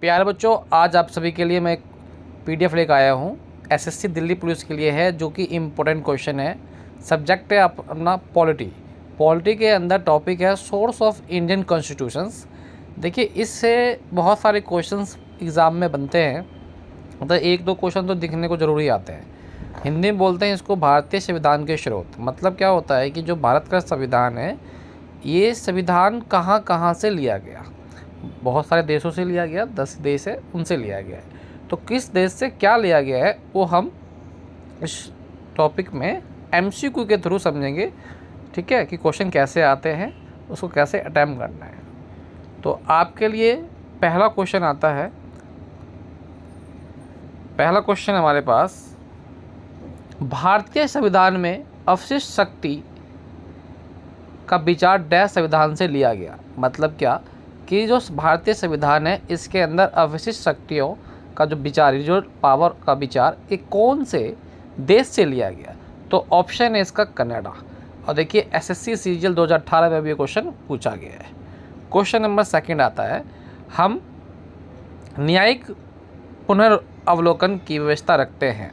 प्यारे बच्चों, आज आप सभी के लिए मैं एक पीडीएफ लेकर आया हूँ। एसएससी दिल्ली पुलिस के लिए है, जो कि इम्पोर्टेंट क्वेश्चन है। सब्जेक्ट है अपना पॉलिटी के अंदर टॉपिक है सोर्स ऑफ इंडियन कॉन्स्टिट्यूशंस। देखिए, इससे बहुत सारे क्वेश्चंस एग्ज़ाम में बनते हैं। मतलब एक दो क्वेश्चन तो दिखने को ज़रूरी आते हैं। हिंदी में बोलते हैं इसको भारतीय संविधान के स्रोत। मतलब क्या होता है कि जो भारत का संविधान है, ये संविधान कहाँ कहाँ से लिया गया। बहुत सारे देशों से लिया गया, 10 देश है, उनसे लिया गया है। तो किस देश से क्या लिया गया है वो हम इस टॉपिक में एमसीक्यू के थ्रू समझेंगे। ठीक है, कि क्वेश्चन कैसे आते हैं, उसको कैसे अटैम्प्ट करना है। तो आपके लिए पहला क्वेश्चन आता है। पहला क्वेश्चन हमारे पास, भारतीय संविधान में अवशिष्ट शक्ति का विचार डैश संविधान से लिया गया। मतलब क्या कि जो भारतीय संविधान है, इसके अंदर अवशिष्ट शक्तियों का जो विचार, जो पावर का विचार, ये कौन से देश से लिया गया। तो ऑप्शन है इसका कनाडा। और देखिए, एसएससी सीजीएल 2018 में भी ये क्वेश्चन पूछा गया है। क्वेश्चन नंबर सेकंड आता है, हम न्यायिक पुनर्अवलोकन की व्यवस्था रखते हैं,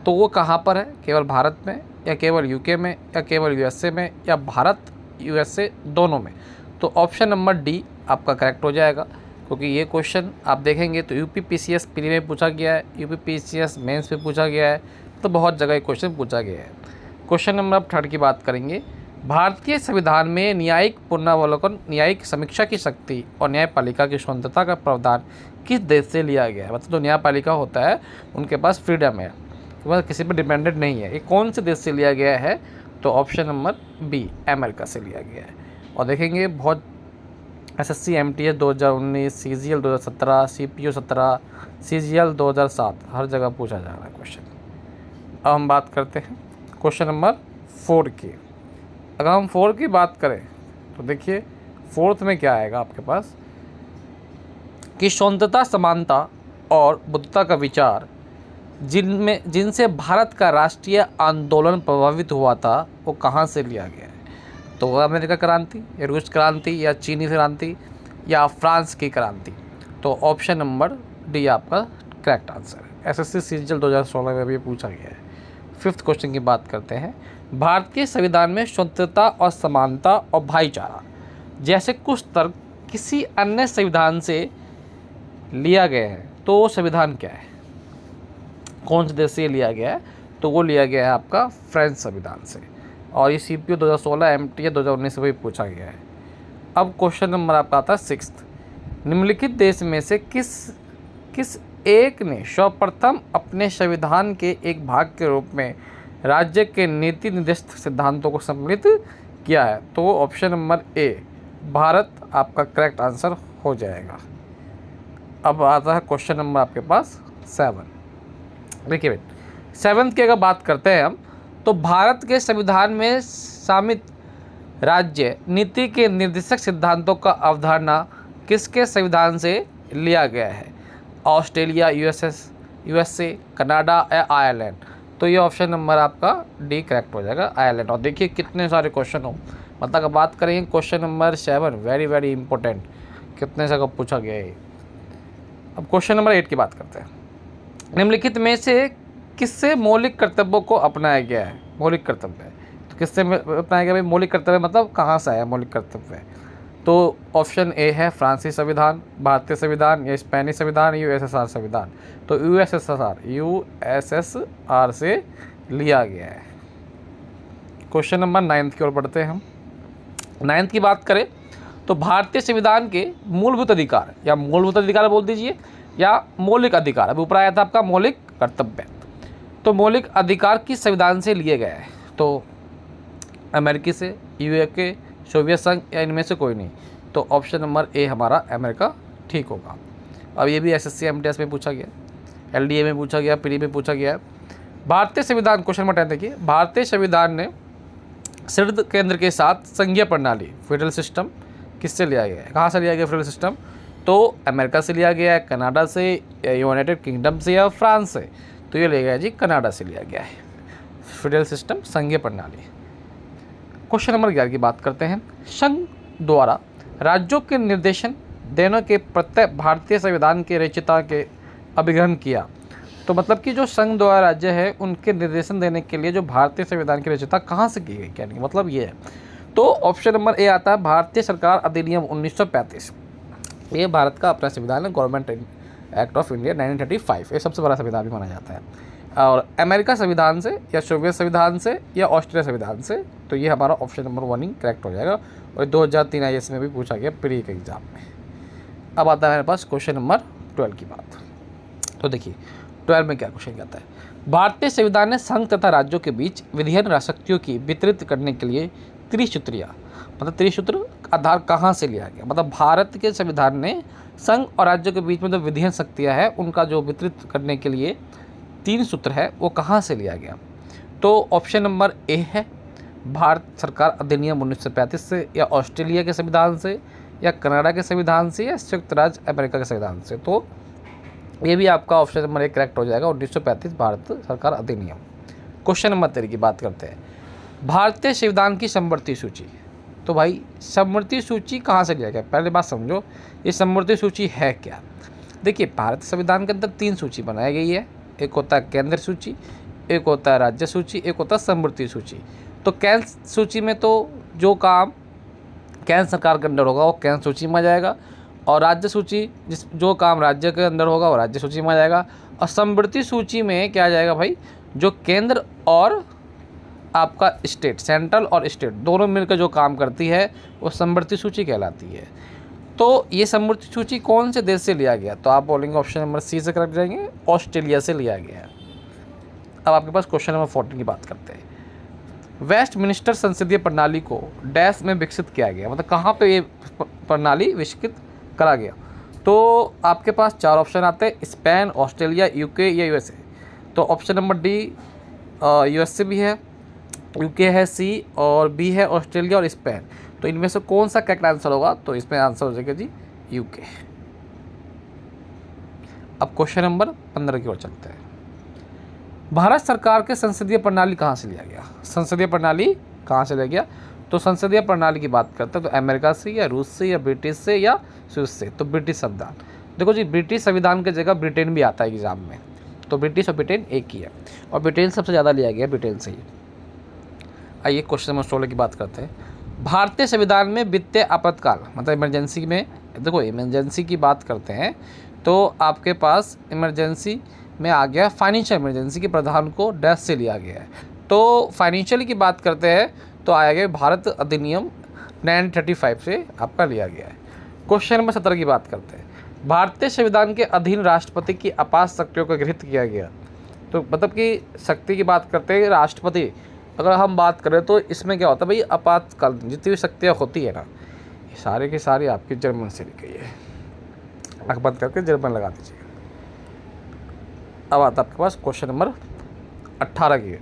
तो वो कहाँ पर है। केवल भारत में, या केवल यूके में, या केवल यूएसए में, या भारत यूएसए दोनों में। तो ऑप्शन नंबर डी आपका करेक्ट हो जाएगा, क्योंकि ये क्वेश्चन आप देखेंगे तो यूपीपीसीएस प्री में पूछा गया है, यूपीपीसीएस मेंस में पूछा गया है, तो बहुत जगह ये क्वेश्चन पूछा गया है। क्वेश्चन नंबर थर्ड की बात करेंगे, भारतीय संविधान में न्यायिक पुनरावलोकन, न्यायिक समीक्षा की शक्ति और न्यायपालिका की स्वतंत्रता का प्रावधान किस देश से लिया गया है। मतलब जो न्यायपालिका होता है, उनके पास फ्रीडम है, वह किसी पर डिपेंडेंट नहीं है। ये कौन से देश से लिया गया है। तो ऑप्शन नंबर बी अमेरिका से लिया गया है। और देखेंगे बहुत SSC MTS 2019, CGL 2017, CPU 17, CGL 2007, हर जगह पूछा जा रहा है क्वेश्चन। अब हम बात करते हैं क्वेश्चन नंबर 4 की। अगर हम 4 की बात करें तो देखिए, फोर्थ में क्या आएगा आपके पास कि स्वतंत्रता, समानता और बुद्धता का विचार जिनसे भारत का राष्ट्रीय आंदोलन प्रभावित हुआ था, वो कहाँ से लिया गया है। तो अमेरिका क्रांति, या रूस क्रांति, या चीनी क्रांति, या फ्रांस की क्रांति। तो ऑप्शन नंबर डी आपका करेक्ट आंसर है। एसएससी सीजीएल 2016 में भी पूछा गया है। फिफ्थ क्वेश्चन की बात करते हैं, भारतीय संविधान में स्वतंत्रता और समानता और भाईचारा जैसे कुछ तर्क किसी अन्य संविधान से लिया गया है, तो वो संविधान क्या है। कौन से देश से लिया गया है। तो वो लिया गया है आपका फ्रेंच संविधान से। और ये सीपीयू 2016, एमटीए 2019 से भी पूछा गया है। अब क्वेश्चन नंबर आपका आता है 6th, निम्नलिखित देश में से किस एक ने सर्वप्रथम अपने संविधान के एक भाग के रूप में राज्य के नीति निर्दिष्ट सिद्धांतों को सम्मिलित किया है। तो वो ऑप्शन नंबर ए भारत आपका करेक्ट आंसर हो जाएगा। अब आता है क्वेश्चन नंबर आपके पास 7। देखिए बेट, 7th की अगर बात करते हैं हम, तो भारत के संविधान में शामिल राज्य नीति के निर्देशक सिद्धांतों का अवधारणा किसके संविधान से लिया गया है। ऑस्ट्रेलिया, यूएसए, कनाडा या आयरलैंड। तो ये ऑप्शन नंबर आपका डी करेक्ट हो जाएगा, आयरलैंड। और देखिए कितने सारे क्वेश्चन हो। मतलब अगर बात करेंगे question number 7, very very important, कितने जगह पूछा गया है। अब क्वेश्चन नंबर 8 की बात करते हैं, निम्नलिखित में से किससे मौलिक कर्तव्यों को अपनाया गया है। मौलिक कर्तव्य, तो किससे अपनाया गया भाई मौलिक कर्तव्य, मतलब कहाँ से आया मौलिक कर्तव्य। तो ऑप्शन ए है फ्रांसीसी संविधान, भारतीय संविधान, या स्पेनिश संविधान, यूएसएसआर संविधान। तो यूएसएसआर से लिया गया है। क्वेश्चन नंबर 9 की ओर बढ़ते हैं हम। 9th की बात करें तो भारतीय संविधान के मूलभूत अधिकार, या मूलभूत अधिकार बोल दीजिए, या मौलिक अधिकार, अभी ऊपर आया था आपका मौलिक कर्तव्य। तो मौलिक अधिकार किस संविधान से लिए गए हैं। तो अमेरिकी से, यूके, सोवियत संघ, या इनमें से कोई नहीं। तो ऑप्शन नंबर ए हमारा अमेरिका ठीक होगा। अब ये भी एसएससी एमटीएस में पूछा गया, एलडीए में पूछा गया, प्री में पूछा गया। भारतीय संविधान, क्वेश्चन नंबर 10 देखिए, भारतीय संविधान ने सिद्ध केंद्र के साथ संघीय प्रणाली, फेडरल सिस्टम किससे लिया गया है। कहाँ से लिया गया फेडरल सिस्टम। तो अमेरिका से लिया गया है, कनाडा से, यूनाइटेड किंगडम से, या फ्रांस से। तो ये लिया गया जी कनाडा से लिया गया है फेडरल सिस्टम, संघीय प्रणाली। क्वेश्चन नंबर 11 की बात करते हैं, संघ द्वारा राज्यों के निर्देशन दोनों के प्रत्येक भारतीय संविधान के रचयिता के अभिग्रहण किया। तो मतलब कि जो संघ द्वारा राज्य है उनके निर्देशन देने के लिए जो भारतीय संविधान की रचयिता कहाँ से की गई, क्या नहीं मतलब ये है। तो ऑप्शन नंबर ए आता है भारतीय सरकार अधिनियम 1935। ये भारत का अपना संविधान है, गवर्नमेंट एक्ट ऑफ इंडिया 1935। ये सबसे बड़ा संविधान भी माना जाता है। और अमेरिका संविधान से या सोवियत संविधान से या ऑस्ट्रेलिया संविधान से, तो ये हमारा ऑप्शन नंबर 1 ही करेक्ट हो जाएगा। और 2003 IAS में भी पूछा गया प्री के एग्जाम में। अब आता है मेरे पास क्वेश्चन नंबर 12 की बात। तो देखिए 12 में क्या क्वेश्चन कहता है, भारतीय संविधान ने संघ तथा राज्यों के बीच विधियन शक्तियों की वितरित करने के लिए त्रिसूत्रीय मतलब त्रिसूत्र आधार कहाँ से लिया गया। मतलब भारत के संविधान ने संघ और राज्यों के बीच में जो विधियन शक्तियाँ हैं उनका जो वितरित करने के लिए 3 सूत्र है वो कहाँ से लिया गया। तो ऑप्शन नंबर ए है भारत सरकार अधिनियम 1935 से या ऑस्ट्रेलिया के संविधान से या कनाडा के संविधान से या संयुक्त राज्य अमेरिका के संविधान से। तो ये भी आपका ऑप्शन नंबर 1 करेक्ट हो जाएगा, 1935 भारत सरकार अधिनियम। क्वेश्चन नंबर 13 की बात करते हैं, भारतीय संविधान की समवर्ती सूची। तो भाई समवर्ती सूची कहाँ से लिया गया, पहले बात समझो ये समवर्ती सूची है क्या। देखिए भारतीय संविधान के अंदर 3 सूची बनाई गई है, एक होता है केंद्र सूची, एक होता है राज्य सूची, एक होता है समवर्ती सूची। तो केंद्र सूची में तो जो काम केंद्र सरकार के अंदर होगा वो केंद्र सूची में आ जाएगा, और राज्य सूची जो काम राज्य के अंदर होगा वो राज्य सूची में आ जाएगा। और समवर्ती सूची में क्या आ जाएगा भाई, जो केंद्र और आपका स्टेट, सेंट्रल और स्टेट दोनों मिलकर जो काम करती है वो समवर्ती सूची कहलाती है। तो ये समवर्ती सूची कौन से देश से लिया गया, तो आप बोलेंगे ऑप्शन नंबर सी से करेक्ट जाएंगे, ऑस्ट्रेलिया से लिया गया है। अब आपके पास क्वेश्चन नंबर 14 की बात करते हैं, वेस्टमिनिस्टर संसदीय प्रणाली को डैश में विकसित किया गया, मतलब कहाँ पे ये प्रणाली विकसित करा गया। तो आपके पास 4 ऑप्शन आते हैं, स्पेन, ऑस्ट्रेलिया, यूके या यूएसए। तो ऑप्शन नंबर डी यूएसए भी है, यूके है सी, और बी है ऑस्ट्रेलिया और स्पेन। तो इनमें से कौन सा करेक्ट आंसर होगा, तो इसमें आंसर हो जाएगा जी यूके। अब क्वेश्चन नंबर 15 की ओर चलते हैं, भारत सरकार के संसदीय प्रणाली कहाँ से लिया गया। संसदीय प्रणाली कहाँ से लिया गया, तो संसदीय प्रणाली की बात करते हैं तो अमेरिका से या रूस से या ब्रिटिश से या स्विस से। तो ब्रिटिश संविधान, देखो जी ब्रिटिश संविधान की जगह ब्रिटेन भी आता है एग्जाम में, तो ब्रिटिश और ब्रिटेन एक ही है, और ब्रिटेन सबसे ज़्यादा लिया गया ब्रिटेन से ही। आइए क्वेश्चन नंबर 16 की बात करते हैं, भारतीय संविधान में वित्तीय आपातकाल मतलब इमरजेंसी में, देखो इमरजेंसी की बात करते हैं तो आपके पास इमरजेंसी में आ गया फाइनेंशियल इमरजेंसी के प्रावधान को डैश से लिया गया है। तो फाइनेंशियल की बात करते हैं तो आया गया भारत अधिनियम 1935 से आपका लिया गया है। क्वेश्चन नंबर 17 की बात करते हैं, भारतीय संविधान के अधीन राष्ट्रपति की आपात शक्तियों को गृहीत किया गया। तो मतलब कि शक्ति की बात करते हैं राष्ट्रपति, अगर हम बात करें तो इसमें क्या होता है भाई, आपातकाल जितनी भी शक्तियाँ होती है ना, ये सारे की सारी आपकी जर्मन से ली गई है। आँख बंद करके जर्मन लगा दीजिएगा। अब आता है आपके पास क्वेश्चन नंबर 18 की।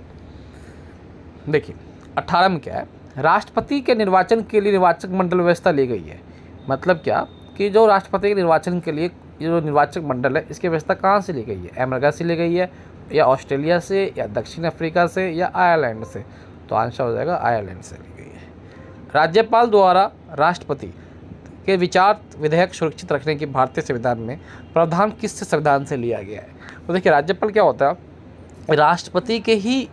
देखिए 18 में क्या है, राष्ट्रपति के निर्वाचन के लिए निर्वाचक मंडल व्यवस्था ली गई है। मतलब क्या कि जो राष्ट्रपति के निर्वाचन के लिए जो निर्वाचक मंडल है इसकी व्यवस्था कहाँ से ली गई है, अमेरिका से ली गई है या ऑस्ट्रेलिया से या दक्षिण अफ्रीका से या आयरलैंड से। तो आंसर हो जाएगा आयरलैंड से ली गई है। राज्यपाल द्वारा राष्ट्रपति के विचार विधेयक सुरक्षित रखने की भारतीय संविधान में प्रावधान किस संविधान से लिया गया है। तो देखिए राज्यपाल क्या होता है, राष्ट्रपति के ही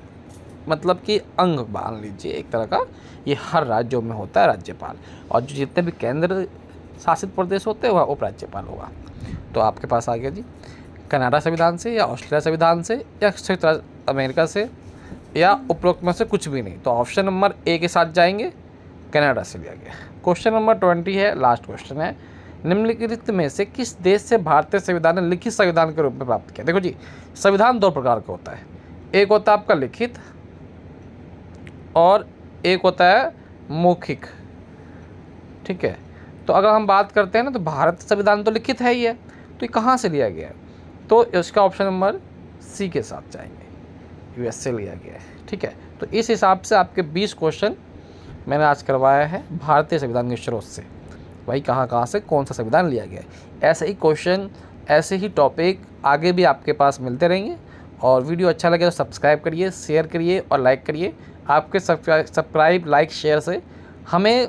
मतलब कि अंग मान लीजिए एक तरह का, ये हर राज्यों में होता है राज्यपाल, और जो जितने भी केंद्र शासित प्रदेश होते हैं वह उपराज्यपाल होगा। तो आपके पास आ गया जी कनाडा संविधान से या ऑस्ट्रेलिया संविधान से या संयुक्त राज्य अमेरिका से या उपरोक्त में से कुछ भी नहीं। तो ऑप्शन नंबर ए के साथ जाएंगे, कनाडा से लिया गया। क्वेश्चन नंबर 20 है, लास्ट क्वेश्चन है, निम्नलिखित में से किस देश से भारतीय संविधान ने लिखित संविधान के रूप में प्राप्त किया। देखो जी संविधान 2 प्रकार का होता है, एक होता है आपका लिखित और एक होता है मौखिक। ठीक है, तो अगर हम बात करते हैं ना तो भारत संविधान तो लिखित है ही है, तो ये कहाँ से लिया गया है, तो इसका ऑप्शन नंबर सी के साथ जाएंगे, यूएस से लिया गया है। ठीक है, तो इस हिसाब से आपके 20 क्वेश्चन मैंने आज करवाया है भारतीय संविधान के स्रोत से, भाई कहाँ से कौन सा संविधान लिया गया है। ऐसे ही क्वेश्चन, ऐसे ही टॉपिक आगे भी आपके पास मिलते रहेंगे। और वीडियो अच्छा लगे तो सब्सक्राइब करिए, शेयर करिए और लाइक करिए। आपके सब्सक्राइब, लाइक, शेयर से हमें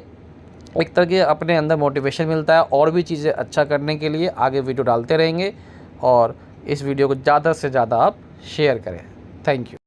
एक तरह के अपने अंदर मोटिवेशन मिलता है और भी चीज़ें अच्छा करने के लिए। आगे वीडियो डालते रहेंगे और इस वीडियो को ज़्यादा से ज़्यादा आप शेयर करें। Thank you.